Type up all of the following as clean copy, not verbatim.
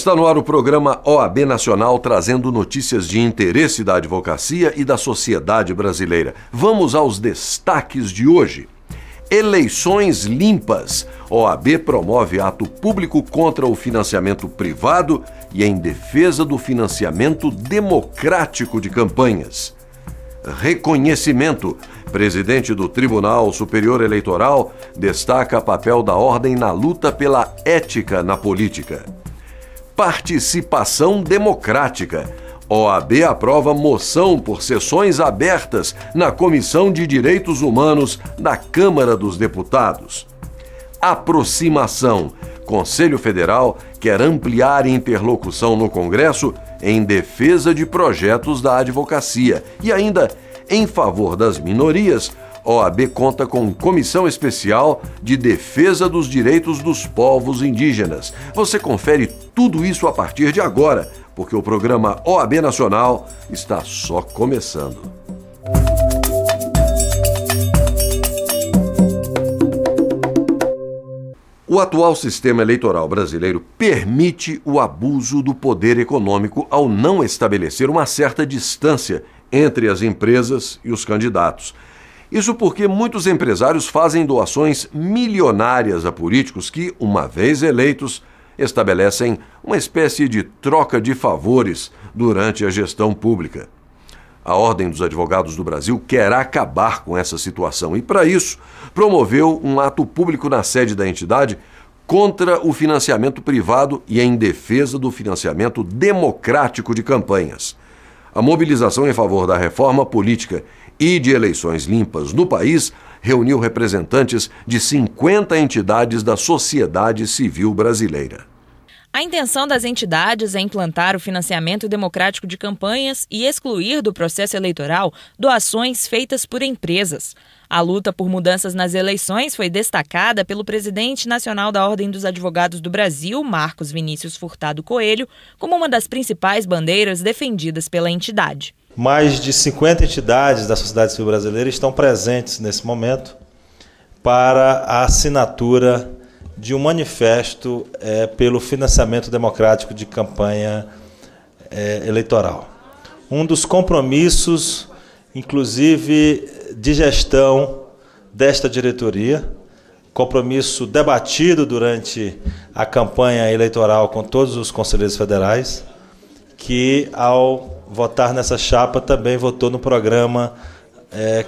Está no ar o programa OAB Nacional, trazendo notícias de interesse da advocacia e da sociedade brasileira. Vamos aos destaques de hoje. Eleições limpas. OAB promove ato público contra o financiamento privado e em defesa do financiamento democrático de campanhas. Reconhecimento. Presidente do Tribunal Superior Eleitoral destaca papel da ordem na luta pela ética na política. Participação democrática. OAB aprova moção por sessões abertas na Comissão de Direitos Humanos da Câmara dos Deputados. Aproximação. Conselho Federal quer ampliar interlocução no Congresso em defesa de projetos da advocacia. E ainda, em favor das minorias, OAB conta com Comissão Especial de Defesa dos Direitos dos Povos Indígenas. Você confere tudo isso a partir de agora, porque o programa OAB Nacional está só começando. O atual sistema eleitoral brasileiro permite o abuso do poder econômico ao não estabelecer uma certa distância entre as empresas e os candidatos. Isso porque muitos empresários fazem doações milionárias a políticos que, uma vez eleitos, estabelecem uma espécie de troca de favores durante a gestão pública. A Ordem dos Advogados do Brasil quer acabar com essa situação e, para isso, promoveu um ato público na sede da entidade contra o financiamento privado e em defesa do financiamento democrático de campanhas. A mobilização em favor da reforma política e de eleições limpas no país reuniu representantes de 50 entidades da sociedade civil brasileira. A intenção das entidades é implantar o financiamento democrático de campanhas e excluir do processo eleitoral doações feitas por empresas. A luta por mudanças nas eleições foi destacada pelo presidente nacional da Ordem dos Advogados do Brasil, Marcos Vinícius Furtado Coelho, como uma das principais bandeiras defendidas pela entidade. Mais de 50 entidades da sociedade civil brasileira estão presentes nesse momento para a assinatura de um manifesto pelo financiamento democrático de campanha eleitoral. Um dos compromissos, inclusive, de gestão desta diretoria, compromisso debatido durante a campanha eleitoral com todos os conselheiros federais, que ao votar nessa chapa também votou no programa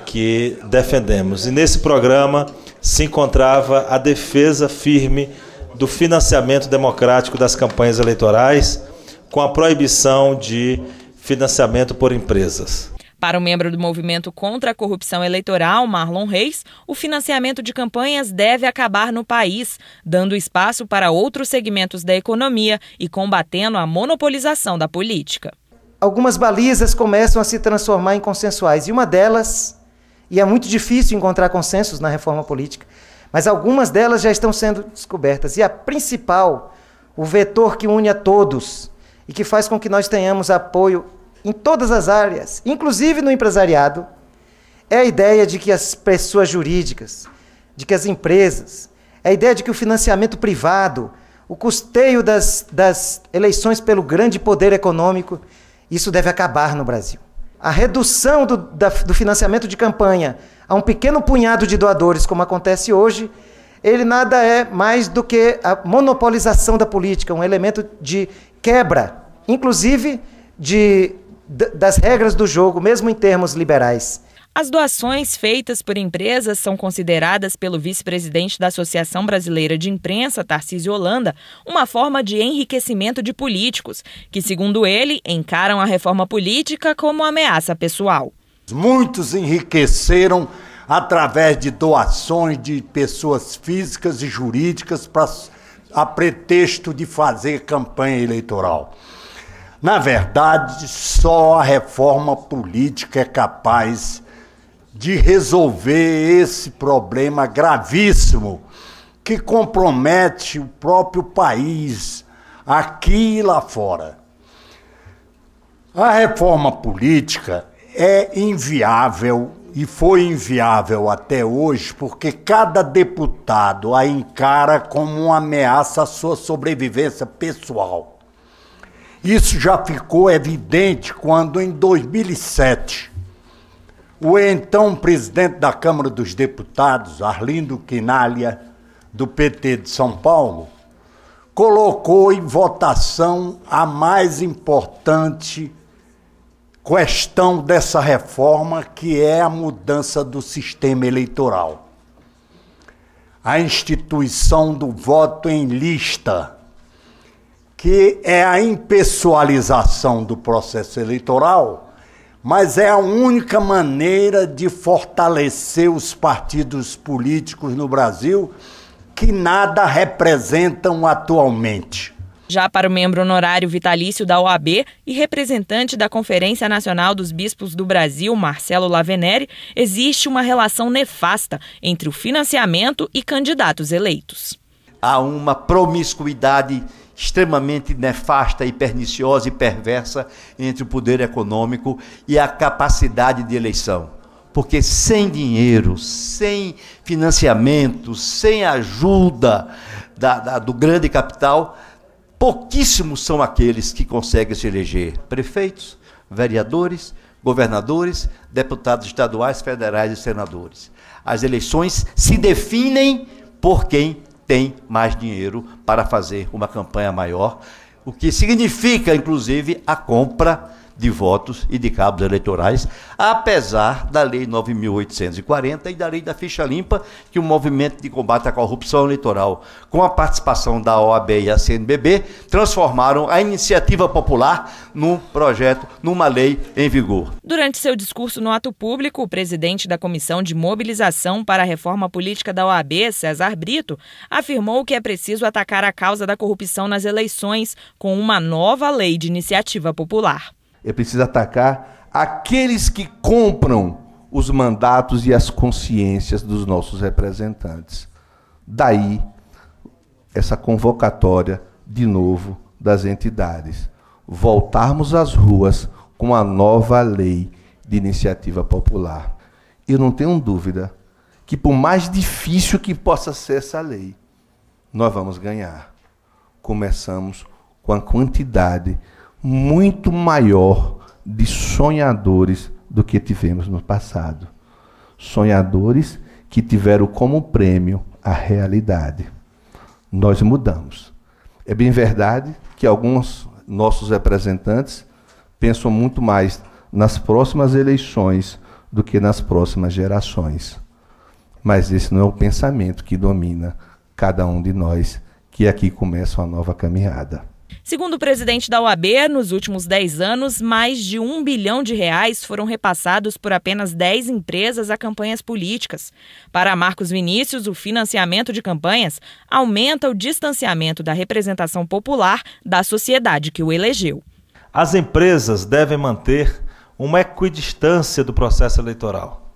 que defendemos. E nesse programa se encontrava a defesa firme do financiamento democrático das campanhas eleitorais, com a proibição de financiamento por empresas. Para o membro do Movimento contra a Corrupção Eleitoral, Marlon Reis, o financiamento de campanhas deve acabar no país, dando espaço para outros segmentos da economia e combatendo a monopolização da política. Algumas balizas começam a se transformar em consensuais, e uma delas, e é muito difícil encontrar consensos na reforma política, mas algumas delas já estão sendo descobertas. E a principal, o vetor que une a todos e que faz com que nós tenhamos apoio em todas as áreas, inclusive no empresariado, é a ideia de que as pessoas jurídicas, de que as empresas, é a ideia de que o financiamento privado, o custeio das eleições pelo grande poder econômico, isso deve acabar no Brasil. A redução do financiamento de campanha a um pequeno punhado de doadores, como acontece hoje, ele nada é mais do que a monopolização da política, um elemento de quebra, inclusive das regras do jogo, mesmo em termos liberais. As doações feitas por empresas são consideradas pelo vice-presidente da Associação Brasileira de Imprensa, Tarcísio Holanda, uma forma de enriquecimento de políticos, que, segundo ele, encaram a reforma política como ameaça pessoal. Muitos enriqueceram através de doações de pessoas físicas e jurídicas a pretexto de fazer campanha eleitoral. Na verdade, só a reforma política é capaz de resolver esse problema gravíssimo que compromete o próprio país, aqui e lá fora. A reforma política é inviável e foi inviável até hoje porque cada deputado a encara como uma ameaça à sua sobrevivência pessoal. Isso já ficou evidente quando, em 2007, o então presidente da Câmara dos Deputados, Arlindo Quinalha, do PT de São Paulo, colocou em votação a mais importante questão dessa reforma, que é a mudança do sistema eleitoral. A instituição do voto em lista, que é a impessoalização do processo eleitoral, mas é a única maneira de fortalecer os partidos políticos no Brasil, que nada representam atualmente. Já para o membro honorário vitalício da OAB e representante da Conferência Nacional dos Bispos do Brasil, Marcelo Lavenere, existe uma relação nefasta entre o financiamento e candidatos eleitos. Há uma promiscuidade extremamente nefasta e perniciosa e perversa entre o poder econômico e a capacidade de eleição. Porque sem dinheiro, sem financiamento, sem ajuda do grande capital, pouquíssimos são aqueles que conseguem se eleger prefeitos, vereadores, governadores, deputados estaduais, federais e senadores. As eleições se definem por quem tem mais dinheiro para fazer uma campanha maior, o que significa, inclusive, a compra de votos e de cabos eleitorais, apesar da Lei 9.840 e da Lei da Ficha Limpa, que o movimento de combate à corrupção eleitoral, com a participação da OAB e a CNBB, transformaram a iniciativa popular num projeto, numa lei em vigor. Durante seu discurso no ato público, o presidente da Comissão de Mobilização para a Reforma Política da OAB, César Brito, afirmou que é preciso atacar a causa da corrupção nas eleições com uma nova lei de iniciativa popular. É preciso atacar aqueles que compram os mandatos e as consciências dos nossos representantes. Daí, essa convocatória, de novo, das entidades. Voltarmos às ruas com a nova lei de iniciativa popular. Eu não tenho dúvida que, por mais difícil que possa ser essa lei, nós vamos ganhar. Começamos com a quantidade muito maior de sonhadores do que tivemos no passado. Sonhadores que tiveram como prêmio a realidade. Nós mudamos. É bem verdade que alguns nossos representantes pensam muito mais nas próximas eleições do que nas próximas gerações. Mas esse não é o pensamento que domina cada um de nós, que aqui começa uma nova caminhada. Segundo o presidente da OAB, nos últimos 10 anos, mais de R$1 bilhão foram repassados por apenas 10 empresas a campanhas políticas. Para Marcos Vinícius, o financiamento de campanhas aumenta o distanciamento da representação popular da sociedade que o elegeu. As empresas devem manter uma equidistância do processo eleitoral,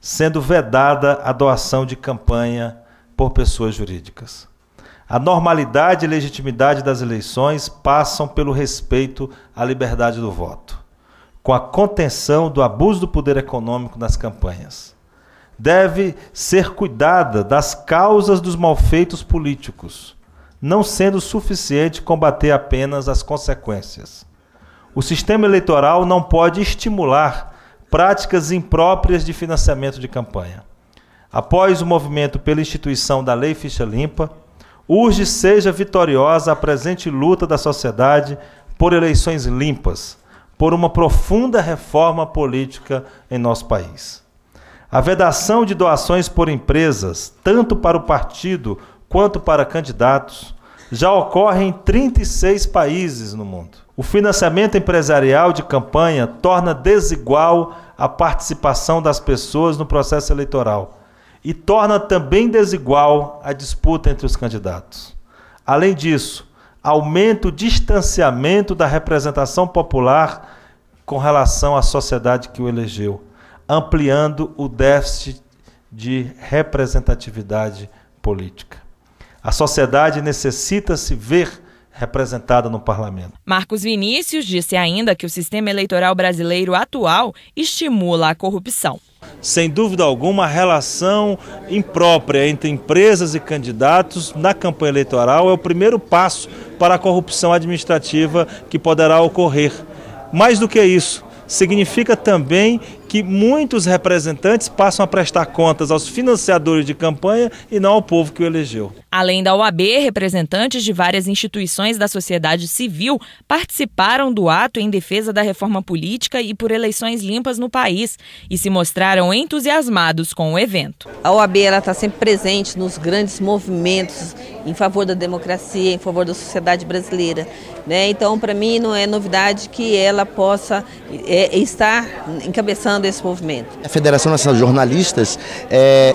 sendo vedada a doação de campanha por pessoas jurídicas. A normalidade e legitimidade das eleições passam pelo respeito à liberdade do voto, com a contenção do abuso do poder econômico nas campanhas. Deve ser cuidada das causas dos malfeitos políticos, não sendo suficiente combater apenas as consequências. O sistema eleitoral não pode estimular práticas impróprias de financiamento de campanha. Após o movimento pela instituição da Lei Ficha Limpa, urge seja vitoriosa a presente luta da sociedade por eleições limpas, por uma profunda reforma política em nosso país. A vedação de doações por empresas, tanto para o partido quanto para candidatos, já ocorre em 36 países no mundo. O financiamento empresarial de campanha torna desigual a participação das pessoas no processo eleitoral e torna também desigual a disputa entre os candidatos. Além disso, aumenta o distanciamento da representação popular com relação à sociedade que o elegeu, ampliando o déficit de representatividade política. A sociedade necessita se ver representada no parlamento. Marcos Vinícius disse ainda que o sistema eleitoral brasileiro atual estimula a corrupção. Sem dúvida alguma, a relação imprópria entre empresas e candidatos na campanha eleitoral é o primeiro passo para a corrupção administrativa que poderá ocorrer. Mais do que isso, significa também que muitos representantes passam a prestar contas aos financiadores de campanha e não ao povo que o elegeu. Além da OAB, representantes de várias instituições da sociedade civil participaram do ato em defesa da reforma política e por eleições limpas no país e se mostraram entusiasmados com o evento. A OAB está sempre presente nos grandes movimentos em favor da democracia, em favor da sociedade brasileira, né? Então, para mim, não é novidade que ela possa estar encabeçando esse movimento. A Federação Nacional de Jornalistas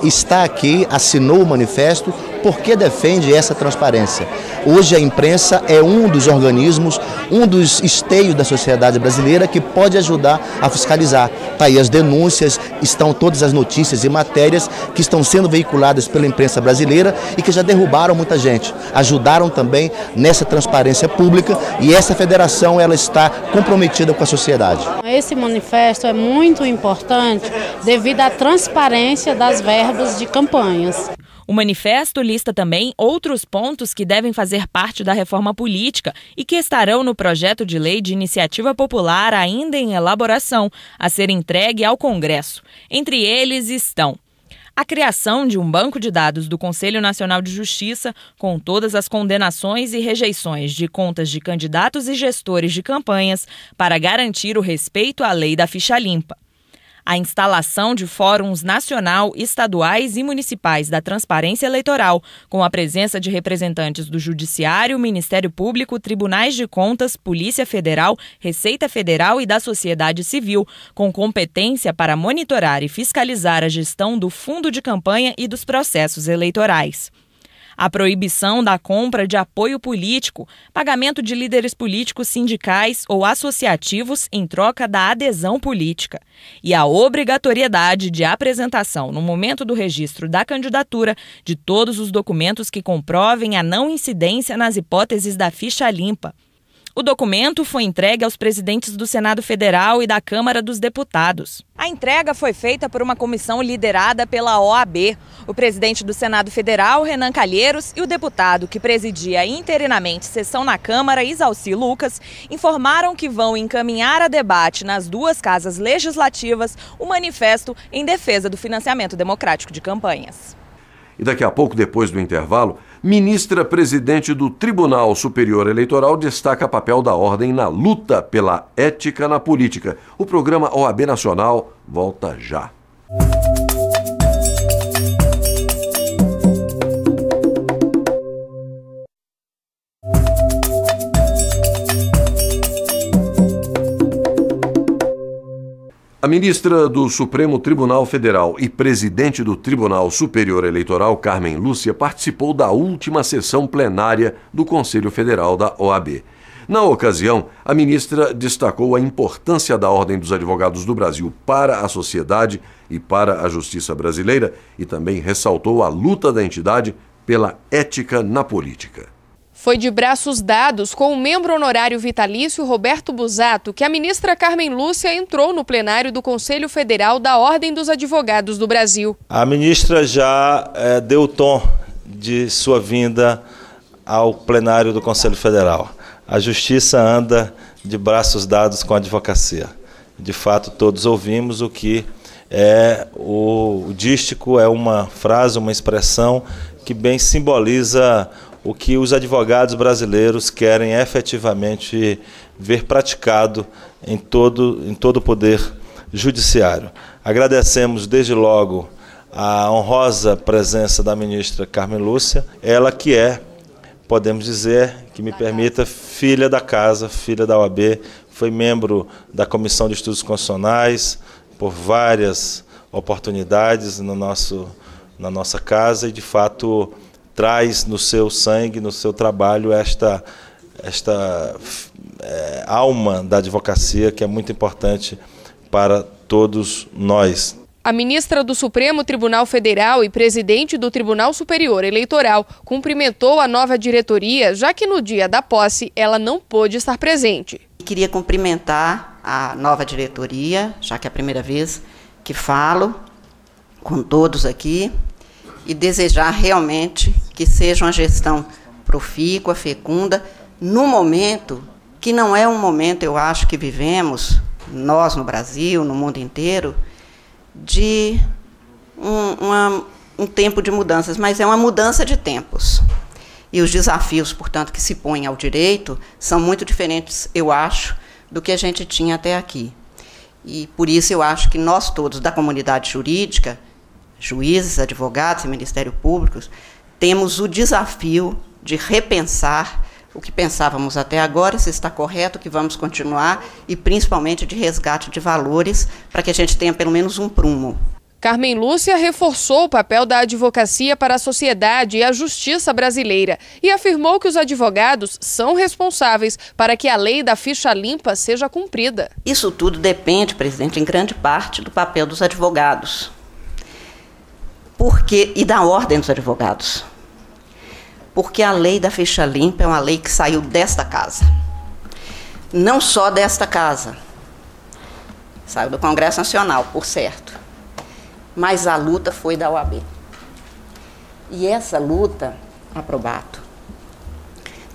está aqui, assinou o manifesto porque defende essa transparência. Hoje a imprensa é um dos organismos, um dos esteios da sociedade brasileira que pode ajudar a fiscalizar. Tá aí as denúncias, estão todas as notícias e matérias que estão sendo veiculadas pela imprensa brasileira e que já derrubaram muita gente. Ajudaram também nessa transparência pública e essa federação ela está comprometida com a sociedade. Esse manifesto é muito importante devido à transparência das verbas de campanhas. O manifesto lista também outros pontos que devem fazer parte da reforma política e que estarão no projeto de lei de iniciativa popular ainda em elaboração, a ser entregue ao Congresso. Entre eles estão a criação de um banco de dados do Conselho Nacional de Justiça com todas as condenações e rejeições de contas de candidatos e gestores de campanhas para garantir o respeito à lei da ficha limpa. A instalação de fóruns nacional, estaduais e municipais da transparência eleitoral, com a presença de representantes do Judiciário, Ministério Público, Tribunais de Contas, Polícia Federal, Receita Federal e da sociedade civil, com competência para monitorar e fiscalizar a gestão do fundo de campanha e dos processos eleitorais. A proibição da compra de apoio político, pagamento de líderes políticos sindicais ou associativos em troca da adesão política. E a obrigatoriedade de apresentação, no momento do registro da candidatura, de todos os documentos que comprovem a não incidência nas hipóteses da ficha limpa. O documento foi entregue aos presidentes do Senado Federal e da Câmara dos Deputados. A entrega foi feita por uma comissão liderada pela OAB. O presidente do Senado Federal, Renan Calheiros, e o deputado que presidia interinamente sessão na Câmara, Isalci Lucas, informaram que vão encaminhar a debate nas duas casas legislativas o manifesto em defesa do financiamento democrático de campanhas. E daqui a pouco, depois do intervalo, ministra-presidente do Tribunal Superior Eleitoral destaca papel da ordem na luta pela ética na política. O programa OAB Nacional volta já. A ministra do Supremo Tribunal Federal e presidente do Tribunal Superior Eleitoral, Carmen Lúcia, participou da última sessão plenária do Conselho Federal da OAB. Na ocasião, a ministra destacou a importância da Ordem dos Advogados do Brasil para a sociedade e para a justiça brasileira e também ressaltou a luta da entidade pela ética na política. Foi de braços dados com o membro honorário vitalício Roberto Busato que a ministra Carmen Lúcia entrou no plenário do Conselho Federal da Ordem dos Advogados do Brasil. A ministra já deu o tom de sua vinda ao plenário do Conselho Federal. A justiça anda de braços dados com a advocacia. De fato, todos ouvimos o que é o dístico, é uma frase, uma expressão que bem simboliza o que os advogados brasileiros querem efetivamente ver praticado em todo o poder judiciário. Agradecemos desde logo a honrosa presença da ministra Carmen Lúcia, ela que é, podemos dizer, que me permita, filha da casa, filha da OAB, foi membro da Comissão de Estudos Constitucionais por várias oportunidades na nossa casa e, de fato, traz no seu sangue, no seu trabalho, esta alma da advocacia que é muito importante para todos nós. A ministra do Supremo Tribunal Federal e presidente do Tribunal Superior Eleitoral cumprimentou a nova diretoria, já que no dia da posse ela não pôde estar presente. Queria cumprimentar a nova diretoria, já que é a primeira vez que falo com todos aqui, e desejar realmente que seja uma gestão profícua, fecunda, no momento que não é um momento, eu acho, que vivemos, nós no Brasil, no mundo inteiro, de um tempo de mudanças, mas é uma mudança de tempos. E os desafios, portanto, que se põem ao direito são muito diferentes, eu acho, do que a gente tinha até aqui. E por isso eu acho que nós todos da comunidade jurídica, juízes, advogados e Ministério Público, temos o desafio de repensar o que pensávamos até agora, se está correto, que vamos continuar, e principalmente de resgate de valores, para que a gente tenha pelo menos um prumo. Carmen Lúcia reforçou o papel da advocacia para a sociedade e a justiça brasileira e afirmou que os advogados são responsáveis para que a lei da ficha limpa seja cumprida. Isso tudo depende, presidente, em grande parte do papel dos advogados e da ordem dos advogados. Porque a lei da ficha limpa é uma lei que saiu desta casa. Não só desta casa. Saiu do Congresso Nacional, por certo. Mas a luta foi da OAB. E essa luta, Aprobato,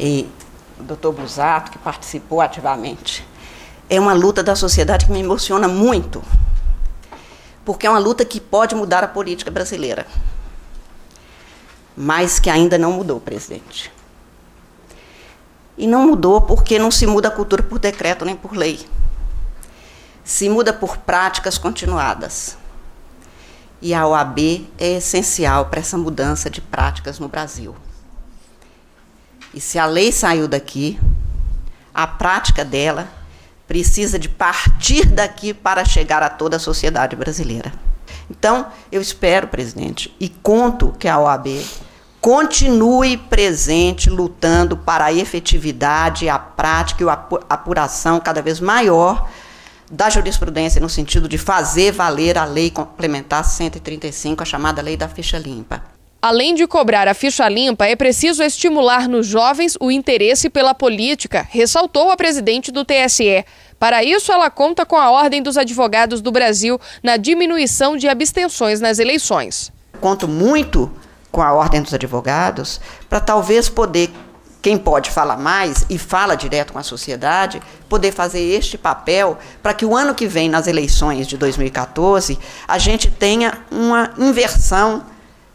e o doutor Busato, que participou ativamente, é uma luta da sociedade que me emociona muito. Porque é uma luta que pode mudar a política brasileira. Mas que ainda não mudou, presidente. E não mudou porque não se muda a cultura por decreto nem por lei. Se muda por práticas continuadas. E a OAB é essencial para essa mudança de práticas no Brasil. E se a lei saiu daqui, a prática dela precisa de partir daqui para chegar a toda a sociedade brasileira. Então, eu espero, presidente, e conto que a OAB continue presente, lutando para a efetividade, a prática e a apuração cada vez maior da jurisprudência, no sentido de fazer valer a Lei Complementar 135, a chamada Lei da Ficha Limpa. Além de cobrar a ficha limpa, é preciso estimular nos jovens o interesse pela política, ressaltou a presidente do TSE. Para isso, ela conta com a Ordem dos Advogados do Brasil na diminuição de abstenções nas eleições. Conto muito com a Ordem dos Advogados para talvez poder, quem pode falar mais e fala direto com a sociedade, poder fazer este papel para que o ano que vem, nas eleições de 2014, a gente tenha uma inversão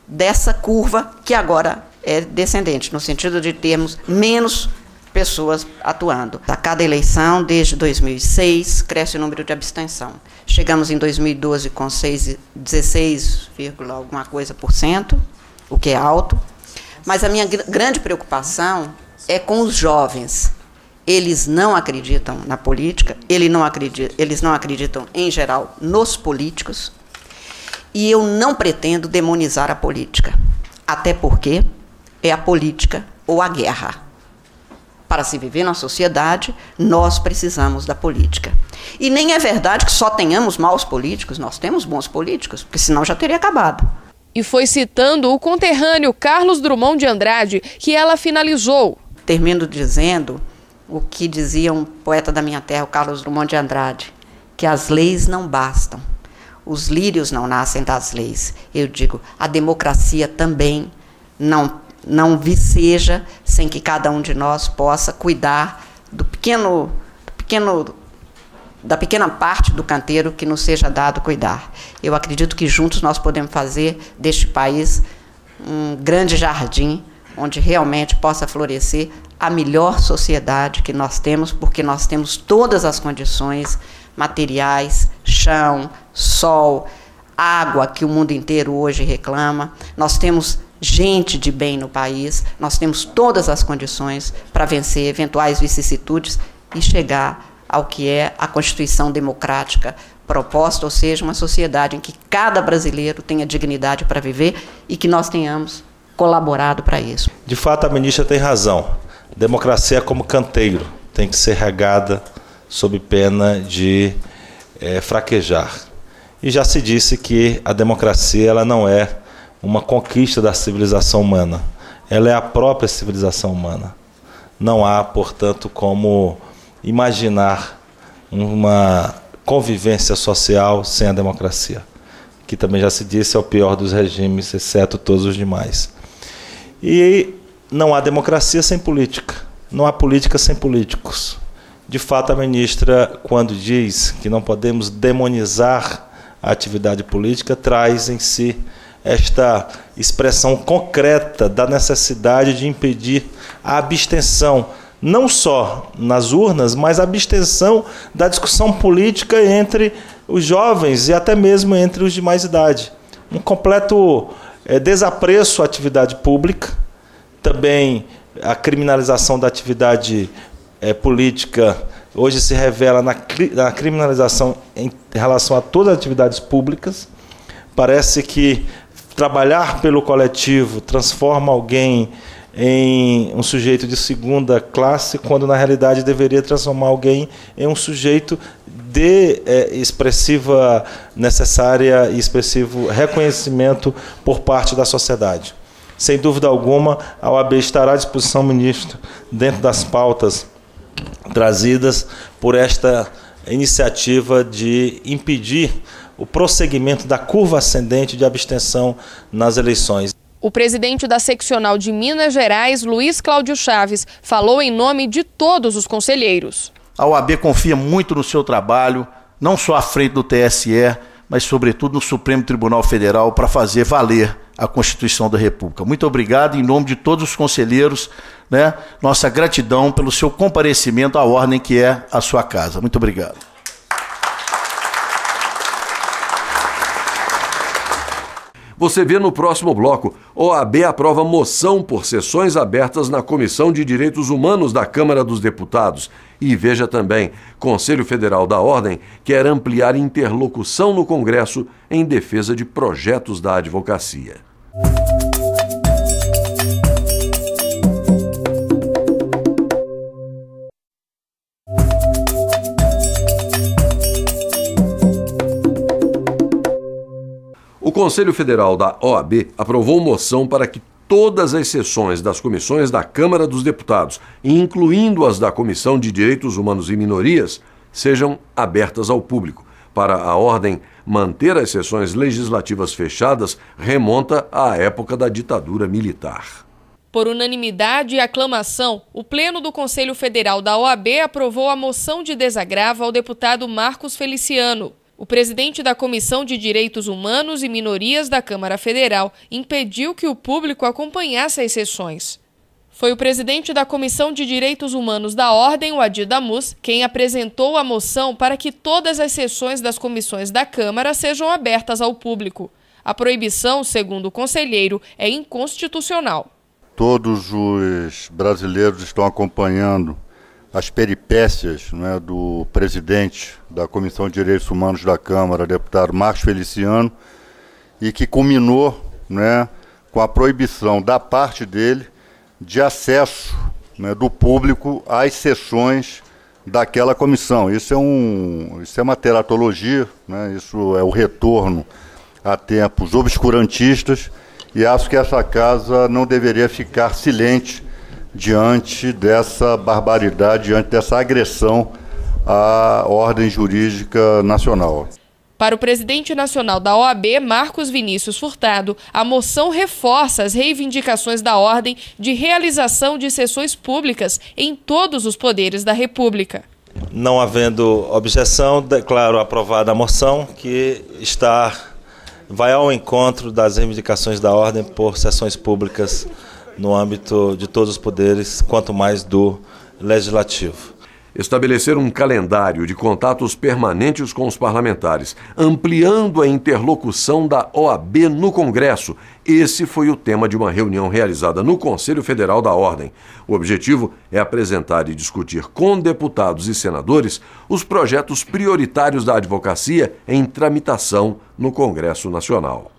dessa curva que agora é descendente, no sentido de termos menos pessoas atuando. A cada eleição, desde 2006, cresce o número de abstenção. Chegamos em 2012 com 16, alguma coisa por cento, o que é alto. Mas a minha grande preocupação é com os jovens. Eles não acreditam na política, eles não acreditam, em geral, nos políticos. E eu não pretendo demonizar a política, até porque é a política ou a guerra. Para se viver na sociedade, nós precisamos da política. E nem é verdade que só tenhamos maus políticos, nós temos bons políticos, porque senão já teria acabado. E foi citando o conterrâneo Carlos Drummond de Andrade que ela finalizou. Termino dizendo o que dizia um poeta da minha terra, o Carlos Drummond de Andrade, que as leis não bastam. Os lírios não nascem das leis. Eu digo, a democracia também não viceja sem que cada um de nós possa cuidar da pequena parte do canteiro que nos seja dado cuidar. Eu acredito que juntos nós podemos fazer deste país um grande jardim onde realmente possa florescer a melhor sociedade que nós temos, porque nós temos todas as condições materiais, chão, sol, água que o mundo inteiro hoje reclama. Nós temos gente de bem no país, nós temos todas as condições para vencer eventuais vicissitudes e chegar ao que é a Constituição Democrática proposta, ou seja, uma sociedade em que cada brasileiro tenha dignidade para viver e que nós tenhamos colaborado para isso. De fato, a ministra tem razão. Democracia é como canteiro, tem que ser regada sob pena de fraquejar. E já se disse que a democracia ela não é uma conquista da civilização humana, ela é a própria civilização humana. Não há, portanto, como imaginar uma convivência social sem a democracia, que também já se disse é o pior dos regimes, exceto todos os demais. E não há democracia sem política, não há política sem políticos. De fato, a ministra, quando diz que não podemos demonizar a atividade política, traz em si esta expressão concreta da necessidade de impedir a abstenção, não só nas urnas, mas a abstenção da discussão política entre os jovens e até mesmo entre os de mais idade. Um completo desapreço à atividade pública, também a criminalização da atividade política hoje se revela na criminalização em relação a todas as atividades públicas. Parece que trabalhar pelo coletivo transforma alguém em um sujeito de segunda classe, quando na realidade deveria transformar alguém em um sujeito de expressiva, necessária e expressivo reconhecimento por parte da sociedade. Sem dúvida alguma, a OAB estará à disposição, ministro, dentro das pautas trazidas por esta iniciativa de impedir o prosseguimento da curva ascendente de abstenção nas eleições. O presidente da seccional de Minas Gerais, Luiz Cláudio Chaves, falou em nome de todos os conselheiros. A OAB confia muito no seu trabalho, não só à frente do TSE, mas sobretudo no Supremo Tribunal Federal, para fazer valer a Constituição da República. Muito obrigado em nome de todos os conselheiros, né? Nossa gratidão pelo seu comparecimento à ordem que é a sua casa. Muito obrigado. Você vê no próximo bloco. OAB aprova moção por sessões abertas na Comissão de Direitos Humanos da Câmara dos Deputados. E veja também, Conselho Federal da Ordem quer ampliar interlocução no Congresso em defesa de projetos da advocacia. O Conselho Federal da OAB aprovou moção para que todas as sessões das comissões da Câmara dos Deputados, incluindo as da Comissão de Direitos Humanos e Minorias, sejam abertas ao público. Para a ordem manter as sessões legislativas fechadas remonta à época da ditadura militar. Por unanimidade e aclamação, o Pleno do Conselho Federal da OAB aprovou a moção de desagravo ao deputado Marcos Feliciano. O presidente da Comissão de Direitos Humanos e Minorias da Câmara Federal impediu que o público acompanhasse as sessões. Foi o presidente da Comissão de Direitos Humanos da Ordem, o Adi Damus, quem apresentou a moção para que todas as sessões das comissões da Câmara sejam abertas ao público. A proibição, segundo o conselheiro, é inconstitucional. Todos os brasileiros estão acompanhando as peripécias, né, do presidente da Comissão de Direitos Humanos da Câmara, deputado Marcos Feliciano, e que culminou, né, com a proibição da parte dele de acesso, né, do público às sessões daquela comissão. Isso é uma teratologia, né, isso é o retorno a tempos obscurantistas, e acho que essa casa não deveria ficar silente diante dessa barbaridade, diante dessa agressão à ordem jurídica nacional. Para o presidente nacional da OAB, Marcos Vinícius Furtado, a moção reforça as reivindicações da ordem de realização de sessões públicas em todos os poderes da República. Não havendo objeção, declaro aprovada a moção, que vai ao encontro das reivindicações da ordem por sessões públicas no âmbito de todos os poderes, quanto mais do Legislativo. Estabelecer um calendário de contatos permanentes com os parlamentares, ampliando a interlocução da OAB no Congresso. Esse foi o tema de uma reunião realizada no Conselho Federal da Ordem. O objetivo é apresentar e discutir com deputados e senadores os projetos prioritários da advocacia em tramitação no Congresso Nacional.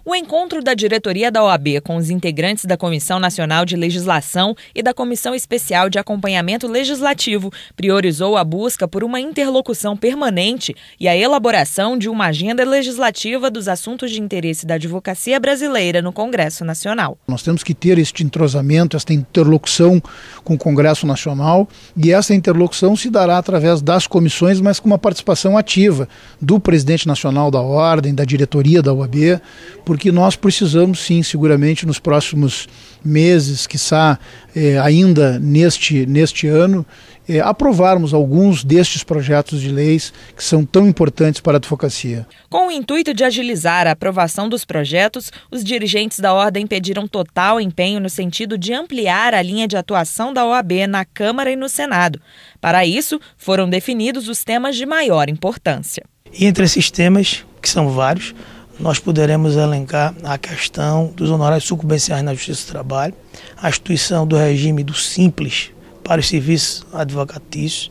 O encontro da diretoria da OAB com os integrantes da Comissão Nacional de Legislação e da Comissão Especial de Acompanhamento Legislativo priorizou a busca por uma interlocução permanente e a elaboração de uma agenda legislativa dos assuntos de interesse da advocacia brasileira no Congresso Nacional. Nós temos que ter este entrosamento, esta interlocução com o Congresso Nacional, e essa interlocução se dará através das comissões, mas com uma participação ativa do presidente nacional da Ordem, da diretoria da OAB, porque nós precisamos sim, seguramente nos próximos meses, quiçá ainda neste ano, aprovarmos alguns destes projetos de leis que são tão importantes para a advocacia. Com o intuito de agilizar a aprovação dos projetos, os dirigentes da Ordem pediram total empenho no sentido de ampliar a linha de atuação da OAB na Câmara e no Senado. Para isso, foram definidos os temas de maior importância. E entre esses temas, que são vários, nós poderemos elencar a questão dos honorários sucumbenciais na Justiça do Trabalho, a instituição do regime do Simples para os serviços advocatícios,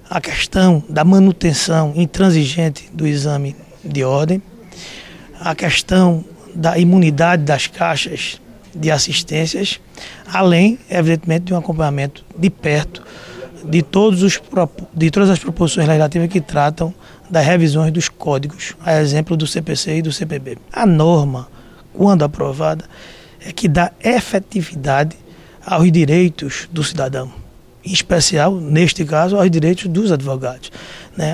a questão da manutenção intransigente do exame de ordem, a questão da imunidade das caixas de assistências, além, evidentemente, de um acompanhamento de perto de todas as proposições legislativas que tratam das revisões dos códigos, a exemplo do CPC e do CPB. A norma, quando aprovada, é que dá efetividade aos direitos do cidadão, em especial, neste caso, aos direitos dos advogados.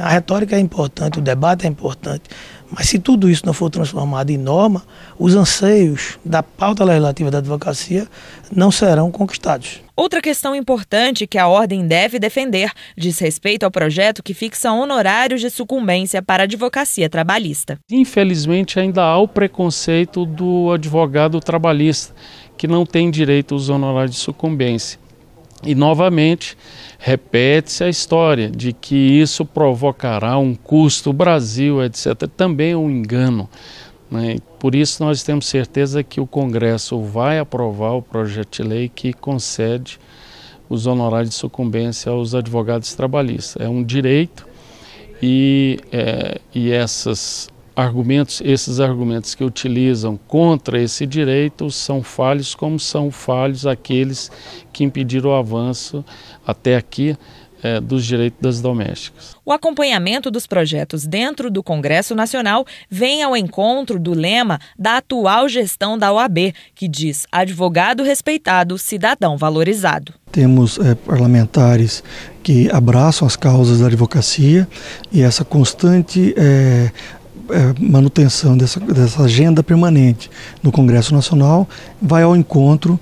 A retórica é importante, o debate é importante, mas se tudo isso não for transformado em norma, os anseios da pauta legislativa da advocacia não serão conquistados. Outra questão importante que a Ordem deve defender diz respeito ao projeto que fixa honorários de sucumbência para a advocacia trabalhista. Infelizmente, ainda há o preconceito do advogado trabalhista, que não tem direito aos honorários de sucumbência. E, novamente, repete-se a história de que isso provocará um custo, o Brasil, etc. Também é um engano, né? Por isso, nós temos certeza que o Congresso vai aprovar o projeto de lei que concede os honorários de sucumbência aos advogados trabalhistas. É um direito e esses argumentos que utilizam contra esse direito são falhos, como são falhos aqueles que impediram o avanço até aqui dos direitos das domésticas. O acompanhamento dos projetos dentro do Congresso Nacional vem ao encontro do lema da atual gestão da OAB, que diz: advogado respeitado, cidadão valorizado. Temos parlamentares que abraçam as causas da advocacia e essa constante manutenção dessa agenda permanente no Congresso Nacional vai ao encontro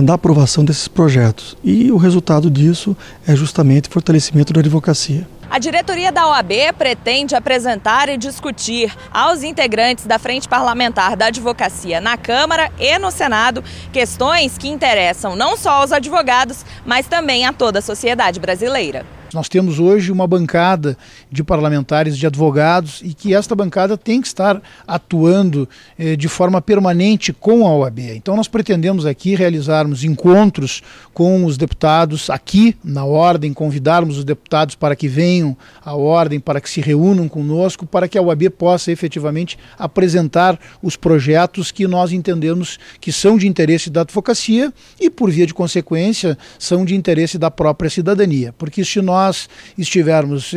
da aprovação desses projetos. E o resultado disso é justamente o fortalecimento da advocacia. A diretoria da OAB pretende apresentar e discutir aos integrantes da Frente Parlamentar da Advocacia na Câmara e no Senado questões que interessam não só aos advogados, mas também a toda a sociedade brasileira. Nós temos hoje uma bancada de parlamentares, de advogados, e que esta bancada tem que estar atuando de forma permanente com a OAB. Então nós pretendemos aqui realizarmos encontros com os deputados aqui na Ordem, convidarmos os deputados para que venham à Ordem, para que se reúnam conosco, para que a OAB possa efetivamente apresentar os projetos que nós entendemos que são de interesse da advocacia e, por via de consequência, são de interesse da própria cidadania. Porque se nós estivermos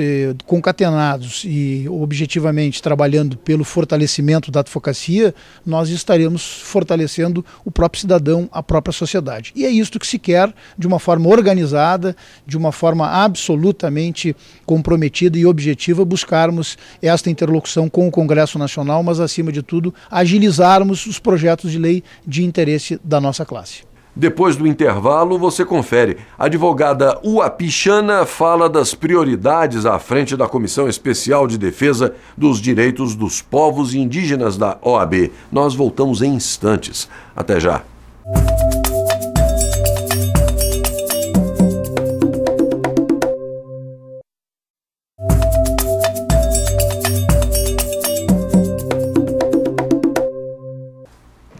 concatenados e objetivamente trabalhando pelo fortalecimento da advocacia, nós estaremos fortalecendo o próprio cidadão, a própria sociedade. E é isto que se quer, de uma forma organizada, de uma forma absolutamente comprometida e objetiva, buscarmos esta interlocução com o Congresso Nacional, mas, acima de tudo, agilizarmos os projetos de lei de interesse da nossa classe. Depois do intervalo, você confere. A advogada Uapichana fala das prioridades à frente da Comissão Especial de Defesa dos Direitos dos Povos Indígenas da OAB. Nós voltamos em instantes. Até já.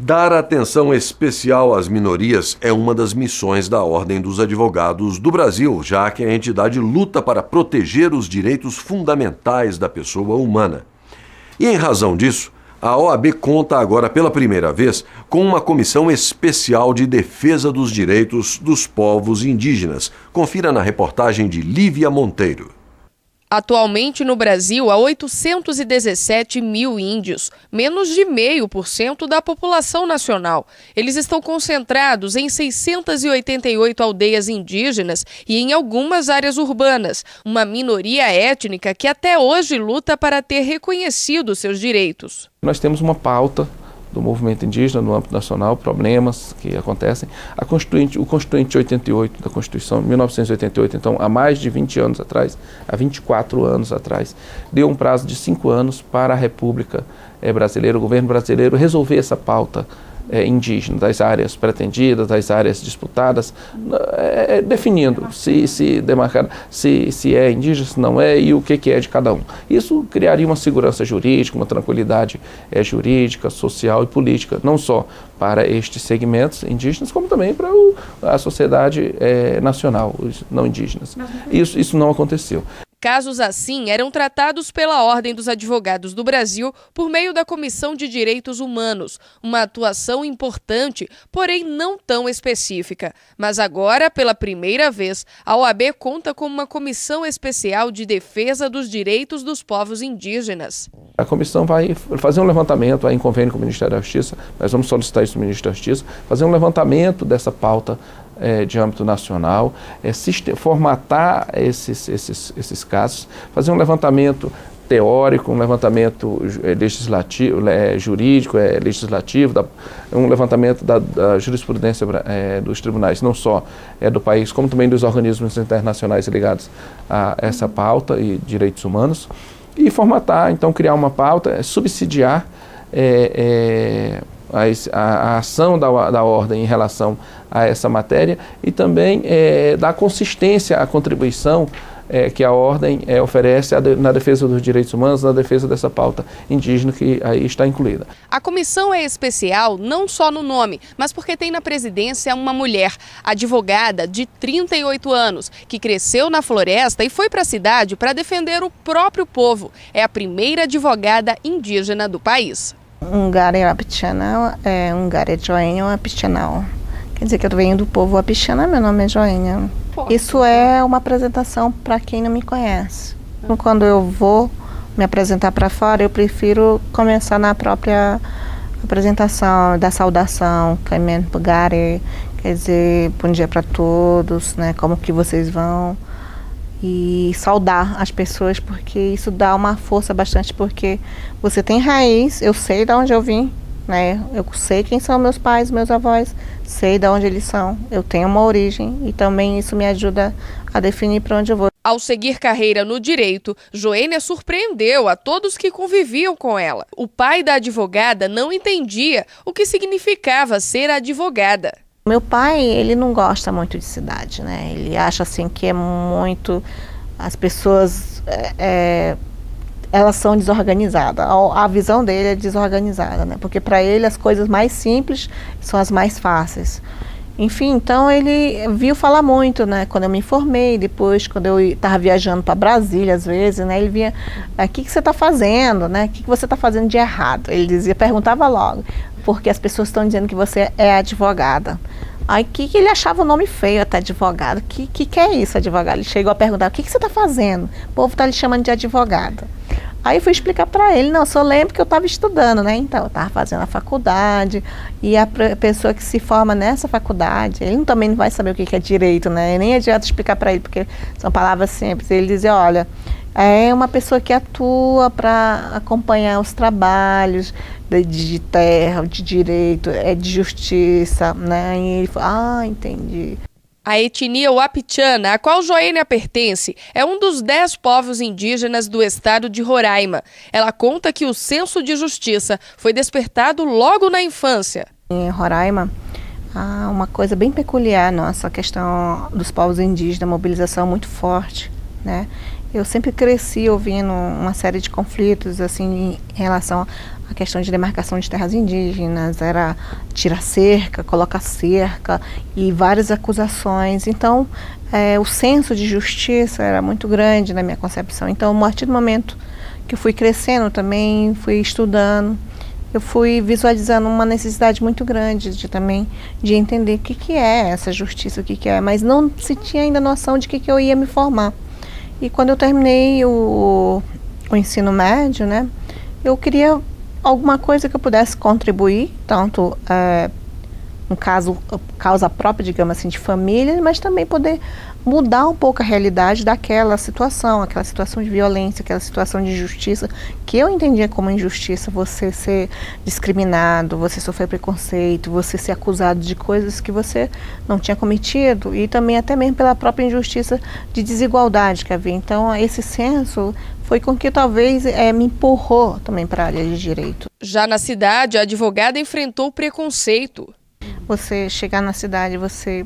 Dar atenção especial às minorias é uma das missões da Ordem dos Advogados do Brasil, já que a entidade luta para proteger os direitos fundamentais da pessoa humana. E em razão disso, A OAB conta agora pela primeira vez com uma comissão especial de defesa dos direitos dos povos indígenas. Confira na reportagem de Lívia Monteiro. Atualmente no Brasil há 817 mil índios, menos de 0,5% da população nacional. Eles estão concentrados em 688 aldeias indígenas e em algumas áreas urbanas, uma minoria étnica que até hoje luta para ter reconhecido seus direitos. Nós temos uma pauta do movimento indígena no âmbito nacional, problemas que acontecem. O Constituinte 88 da Constituição, 1988, então há mais de 20 anos atrás, há 24 anos atrás, deu um prazo de 5 anos para a República brasileira, o governo brasileiro, resolver essa pauta indígena, das áreas pretendidas, das áreas disputadas, definindo se demarcar, se é indígena, se não é, e o que é de cada um. Isso criaria uma segurança jurídica, uma tranquilidade jurídica, social e política, não só para estes segmentos indígenas, como também para a sociedade nacional, os não indígenas. Isso não aconteceu. Casos assim eram tratados pela Ordem dos Advogados do Brasil por meio da Comissão de Direitos Humanos, uma atuação importante, porém não tão específica. Mas agora, pela primeira vez, a OAB conta com uma comissão especial de defesa dos direitos dos povos indígenas. A comissão vai fazer um levantamento em convênio com o Ministério da Justiça, nós vamos solicitar isso no Ministério da Justiça, fazer um levantamento dessa pauta de âmbito nacional, formatar esses casos, fazer um levantamento teórico, um levantamento legislativo, jurídico, legislativo, um levantamento da jurisprudência dos tribunais, não só do país, como também dos organismos internacionais ligados a essa pauta e direitos humanos, e formatar, então criar uma pauta, subsidiar a ação da ordem em relação a essa matéria e também dar consistência à contribuição que a ordem oferece na defesa dos direitos humanos, na defesa dessa pauta indígena que aí está incluída. A comissão é especial não só no nome, mas porque tem na presidência uma mulher, advogada de 38 anos, que cresceu na floresta e foi para a cidade para defender o próprio povo. É a primeira advogada indígena do país. Ungare Apixana é Ungare Joinha Apixanal. Quer dizer que eu venho do povo Apixana, meu nome é Joinha. Isso é uma apresentação para quem não me conhece. Quando eu vou me apresentar para fora, eu prefiro começar na própria apresentação, da saudação, Kaimen Pugare, quer dizer, bom dia para todos, né? Como que vocês vão? E saudar as pessoas, porque isso dá uma força bastante, porque você tem raiz, eu sei de onde eu vim, né? Eu sei quem são meus pais, meus avós, sei de onde eles são, eu tenho uma origem e também isso me ajuda a definir para onde eu vou. Ao seguir carreira no direito, Joênia surpreendeu a todos que conviviam com ela. O pai da advogada não entendia o que significava ser advogada. Meu pai, ele não gosta muito de cidade, né? Ele acha assim que é muito... As pessoas, elas são desorganizadas. A visão dele é desorganizada, né? Porque para ele as coisas mais simples são as mais fáceis. Enfim, então ele viu falar muito, né? Quando eu me formei, depois quando eu estava viajando para Brasília às vezes, né? Ele vinha, o que você está fazendo, né? O que você está fazendo de errado? Ele dizia, perguntava logo, porque as pessoas estão dizendo que você é advogada. Aí que ele achava o nome feio até advogado. Que é isso, advogado? Ele chegou a perguntar, o que você está fazendo? O povo está lhe chamando de advogada. Aí eu fui explicar para ele, não, eu só lembro que eu estava estudando, né? Então, eu estava fazendo a faculdade, e a pessoa que se forma nessa faculdade, ele também não vai saber o que é direito, né? Nem adianta explicar para ele, porque são palavras simples. Ele dizia, olha, é uma pessoa que atua para acompanhar os trabalhos de terra, de direito, de justiça, né? E ele falou, entendi. A etnia Wapichana, a qual Joênia pertence, é um dos 10 povos indígenas do estado de Roraima. Ela conta que o senso de justiça foi despertado logo na infância. Em Roraima, há uma coisa bem peculiar nossa, a questão dos povos indígenas, mobilização muito forte, né? Eu sempre cresci ouvindo uma série de conflitos assim em relação à questão de demarcação de terras indígenas, era tira cerca, coloca cerca e várias acusações. Então, o senso de justiça era muito grande na minha concepção. Então, a partir do momento que eu fui crescendo também, fui estudando, eu fui visualizando uma necessidade muito grande de entender o que é essa justiça, o que é, mas não se tinha ainda noção de que eu ia me formar. E quando eu terminei o ensino médio, né, eu queria alguma coisa que eu pudesse contribuir, tanto no caso, causa própria, digamos assim, de família, mas também poder mudar um pouco a realidade daquela situação de violência, aquela situação de injustiça, que eu entendia como injustiça, você ser discriminado, você sofrer preconceito, você ser acusado de coisas que você não tinha cometido, e também até mesmo pela própria injustiça de desigualdade que havia. Então, esse senso foi com que talvez me empurrou também para a área de direito. Já na cidade, a advogada enfrentou preconceito. Você chegar na cidade, você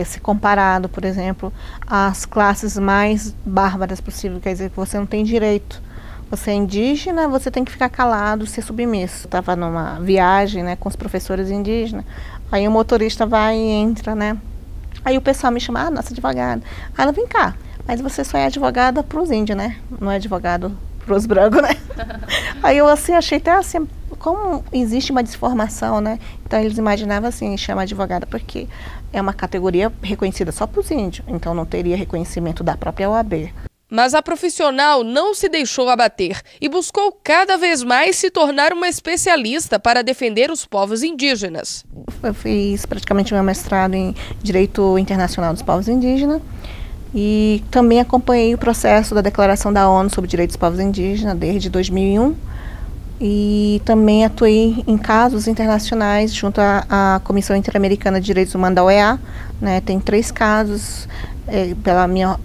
ser comparado, por exemplo, às classes mais bárbaras possível, quer dizer que você não tem direito. Você é indígena, você tem que ficar calado, ser submisso. Estava numa viagem, né, com os professores indígenas, aí o motorista vai e entra, né? Aí o pessoal me chama, nossa advogada. Aí ela, vem cá, mas você só é advogada para os índios, né? Não é advogado para os brancos, né? Aí eu assim, achei até assim, como existe uma desformação, né? Então eles imaginavam assim, chama advogada porque é uma categoria reconhecida só para os índios, então não teria reconhecimento da própria OAB. Mas a profissional não se deixou abater e buscou cada vez mais se tornar uma especialista para defender os povos indígenas. Eu fiz praticamente meu mestrado em Direito Internacional dos Povos Indígenas e também acompanhei o processo da Declaração da ONU sobre Direitos dos Povos Indígenas desde 2001 e também atuei em casos internacionais junto à Comissão Interamericana de Direitos Humanos da OEA, né? Tem 3 casos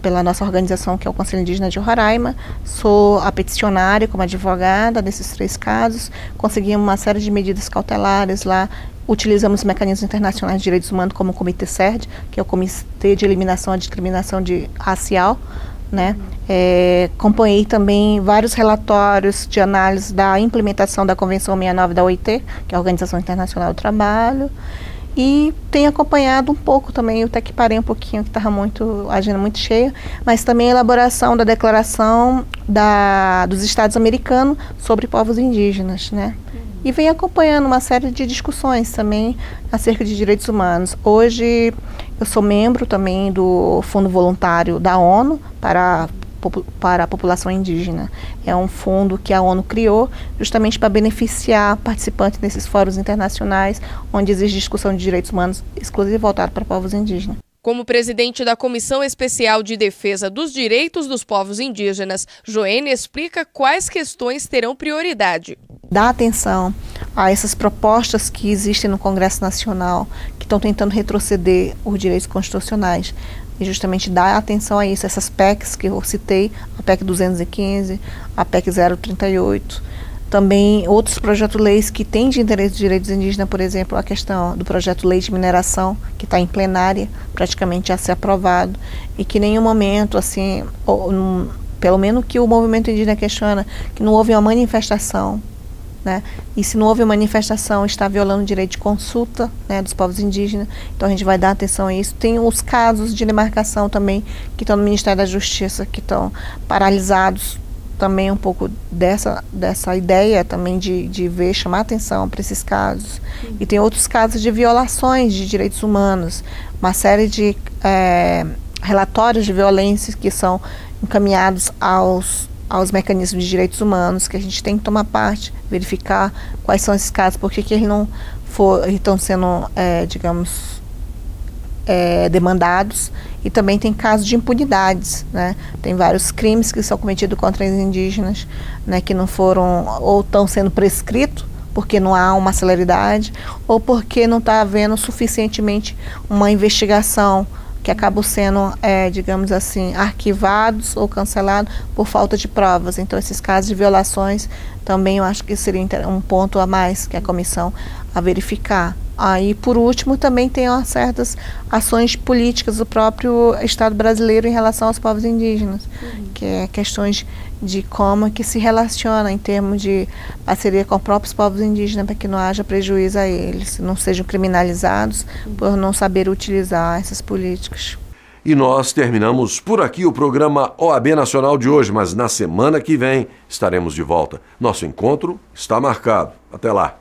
pela nossa organização, que é o Conselho Indígena de Roraima. Sou a peticionária como advogada desses 3 casos. Conseguimos uma série de medidas cautelares lá. Utilizamos mecanismos internacionais de direitos humanos como o Comitê CERD, que é o Comitê de Eliminação à Discriminação Racial, né? Acompanhei também vários relatórios de análise da implementação da Convenção 69 da OIT, que é a Organização Internacional do Trabalho, e tenho acompanhado um pouco também, eu até que parei um pouquinho, que estava a agenda muito cheia, mas também a elaboração da Declaração dos Estados Americanos sobre povos indígenas, né? E venho acompanhando uma série de discussões também acerca de direitos humanos. Hoje eu sou membro também do Fundo Voluntário da ONU para a população indígena. É um fundo que a ONU criou justamente para beneficiar participantes desses fóruns internacionais onde existe discussão de direitos humanos exclusiva voltada para povos indígenas. Como presidente da Comissão Especial de Defesa dos Direitos dos Povos Indígenas, Joênia explica quais questões terão prioridade. Dar atenção a essas propostas que existem no Congresso Nacional, que estão tentando retroceder os direitos constitucionais, e justamente dar atenção a isso, essas PECs que eu citei, a PEC 215, a PEC 038, também outros projetos-leis que têm de interesse dos direitos indígenas, por exemplo, a questão do projeto-lei de mineração, que está em plenária, praticamente a ser aprovado, e que em nenhum momento, assim, pelo menos que o movimento indígena questiona, que não houve uma manifestação, né? E se não houve manifestação, está violando o direito de consulta, né, dos povos indígenas. Então a gente vai dar atenção a isso. Tem os casos de demarcação também que estão no Ministério da Justiça, que estão paralisados, também um pouco dessa ideia também de ver, chamar atenção para esses casos. E tem outros casos de violações de direitos humanos, uma série de relatórios de violências que são encaminhados aos mecanismos de direitos humanos, que a gente tem que tomar parte, verificar quais são esses casos, por que eles não estão sendo, digamos, demandados. E também tem casos de impunidades, né? Tem vários crimes que são cometidos contra os indígenas, né, que não foram, ou estão sendo prescritos, porque não há uma celeridade, ou porque não está havendo suficientemente uma investigação, que acabam sendo, digamos assim, arquivados ou cancelados por falta de provas. Então, esses casos de violações também eu acho que seria um ponto a mais que a comissão a verificar. Aí, por último, também tem certas ações políticas do próprio Estado brasileiro em relação aos povos indígenas, que é questões de como que se relaciona em termos de parceria com os próprios povos indígenas para que não haja prejuízo a eles, não sejam criminalizados por não saber utilizar essas políticas. E nós terminamos por aqui o programa OAB Nacional de hoje, mas na semana que vem estaremos de volta. Nosso encontro está marcado. Até lá.